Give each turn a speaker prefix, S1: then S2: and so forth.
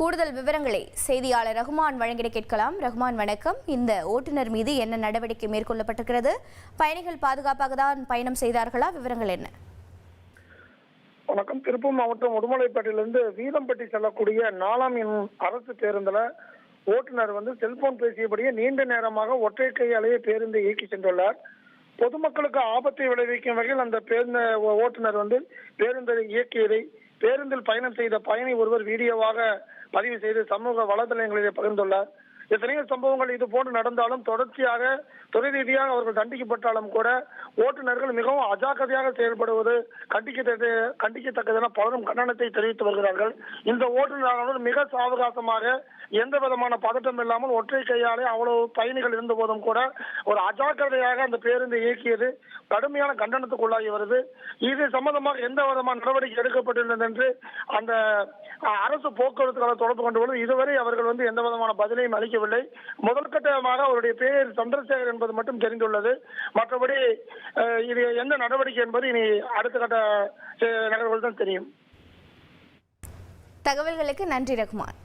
S1: கூடுதல் விவரங்களை செய்தியாளர் ரகுமான் வழங்கிட கேட்கலாம். ரகுமான் வணக்கம். இந்த ஓட்டுநர் மீது என்ன நடவடிக்கை மேற்கொள்ளப்பட்டிருக்கிறது? பயணிகள் பாதுகாப்பாக தான் பயணம் செய்தார்களா? விவரங்கள் என்ன?
S2: வணக்கம். திருப்பூர் மாவட்டம் உடுமலைப்பேட்டையிலிருந்து வீரம்பட்டி செல்லக்கூடிய 4ஆம் எண் அரசு பேருந்துல ஓட்டுநர் செல்போன் பேசியபடியே நீண்ட நேரமாக ஒற்றை கையாலேயே பேருந்தை இயக்கி சென்றுள்ளார். பொதுமக்களுக்கு ஆபத்தை விளைவிக்கும் வகையில் அந்த பேருந்து ஓட்டுநர் பேருந்தை இயக்கியதை பேருந்தில் பயணம் செய்த பயணி ஒருவர் வீடியோவாக பதிவு செய்து சமூக வலைதளங்களிலே பகிர்ந்துள்ளார். எத்தனையோ சம்பவங்கள் இது போன்று நடந்தாலும் தொடர்ச்சியாக துறை ரீதியாக அவர்கள் தண்டிக்கப்பட்டாலும் கூட ஓட்டுநர்கள் மிகவும் அஜாக்கிரதையாக செயல்படுவது கண்டிக்கத்தக்கதென பலரும் கண்டனத்தை தெரிவித்து வருகிறார்கள். இந்த ஓட்டுநர்கள் மிக சாவகாசமாக எந்த விதமான பதட்டம் இல்லாமல் ஒற்றை கையாலே அவ்வளவு பயணிகள் இருந்த போதும் கூட ஒரு அஜாக்கிரதையாக அந்த பேருந்தை இயக்கியது கடுமையான கண்டனத்துக்குள்ளாகி வருது. இது சம்பந்தமாக எந்த விதமான நடவடிக்கை எடுக்கப்பட்டுள்ளது என்று அந்த அரசு போக்குவரத்து கழகம் தொடர்பு கொண்டு இதுவரை அவர்கள் எந்த விதமான பதிலையும் அளிக்கவில்லை. முதல் கட்டமாக அவருடைய பெயர் சந்திரசேகர் என்பது மட்டும் தெரிந்துள்ளது. மற்றபடி இது எந்த நடவடிக்கை என்பது இனி அடுத்த கட்ட நகர்வுகள் தான் தெரியும்.
S1: தகவல்களுக்கு நன்றி ரகுமான்.